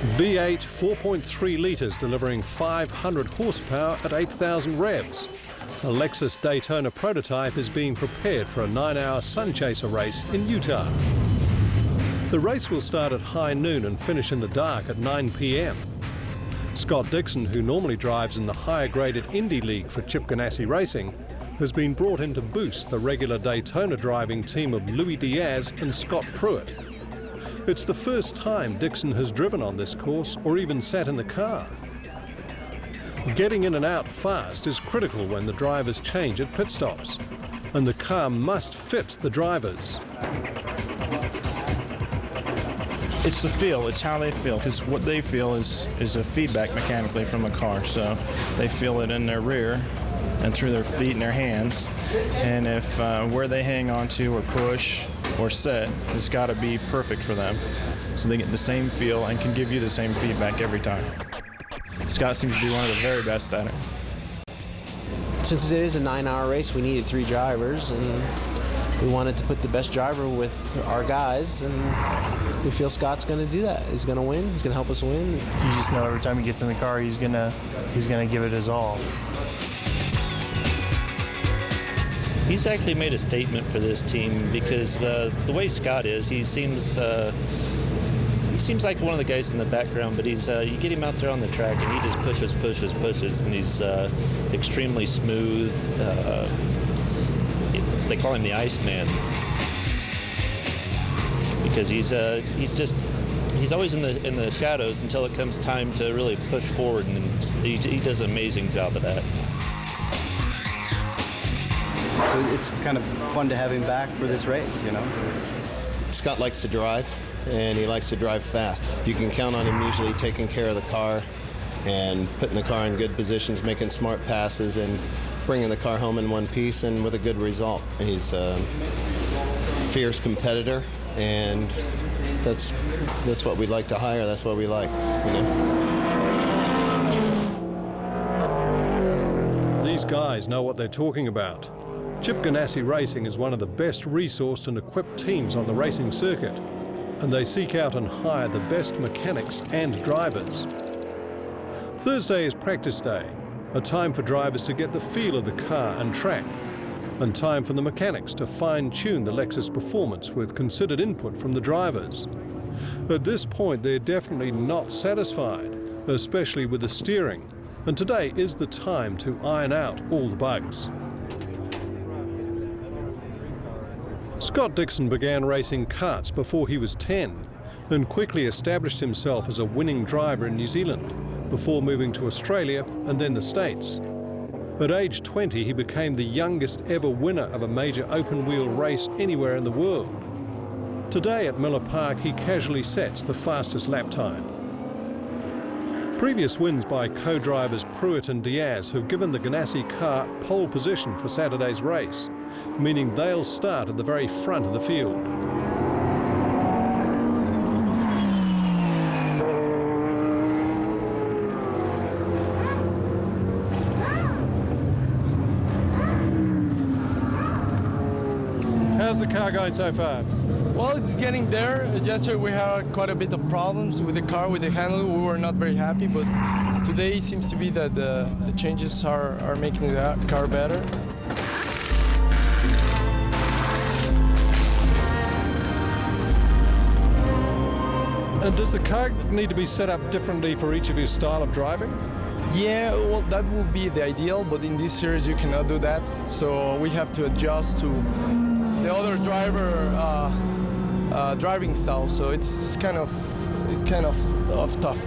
V8 4.3 litres delivering 500 horsepower at 8,000 revs. A Lexus Daytona prototype is being prepared for a 9-hour Sun Chaser race in Utah. The race will start at high noon and finish in the dark at 9 p.m. Scott Dixon, who normally drives in the higher-graded Indy League for Chip Ganassi Racing, has been brought in to boost the regular Daytona driving team of Louis Diaz and Scott Pruitt. It's the first time Dixon has driven on this course or even sat in the car. Getting in and out fast is critical when the drivers change at pit stops, and the car must fit the drivers. It's the feel, it's how they feel, because what they feel is a feedback mechanically from the car, so they feel it in their rear and through their feet and their hands, and if where they hang on to or push or set, it's got to be perfect for them, so they get the same feel and can give you the same feedback every time. Scott seems to be one of the very best at it. Since it is a 9-hour race, we needed 3 drivers, and we wanted to put the best driver with our guys, and we feel Scott's going to do that. He's going to win. He's going to help us win. You just know every time he gets in the car, he's gonna give it his all. He's actually made a statement for this team because the way Scott is, he seems like one of the guys in the background, but he's you get him out there on the track and he just pushes, and he's extremely smooth. They call him the Iceman because he's always in the shadows until it comes time to really push forward, and he does an amazing job of that. So it's kind of fun to have him back for this race, you know. Scott likes to drive, and he likes to drive fast. You can count on him usually taking care of the car and putting the car in good positions, making smart passes, and bringing the car home in one piece and with a good result. He's a fierce competitor, and that's what we like to hire. That's what we like, you know. These guys know what they're talking about. Chip Ganassi Racing is one of the best resourced and equipped teams on the racing circuit, and they seek out and hire the best mechanics and drivers. Thursday is practice day, a time for drivers to get the feel of the car and track, and time for the mechanics to fine-tune the Lexus performance with considered input from the drivers. At this point, they're definitely not satisfied, especially with the steering, and today is the time to iron out all the bugs. Scott Dixon began racing karts before he was 10, and quickly established himself as a winning driver in New Zealand, before moving to Australia and then the States. At age 20, he became the youngest ever winner of a major open-wheel race anywhere in the world. Today at Miller Park, he casually sets the fastest lap time. Previous wins by co-drivers Pruitt and Diaz have given the Ganassi car pole position for Saturday's race, meaning they'll start at the very front of the field. How's the car going so far? Well, it's getting there. Yesterday we had quite a bit of problems with the car, with the handle. We were not very happy, but today it seems to be that the changes are making the car better. And does the car need to be set up differently for each of your style of driving? Yeah, well, that would be the ideal, but in this series you cannot do that. So we have to adjust to the other driver driving style. So it's kind of tough.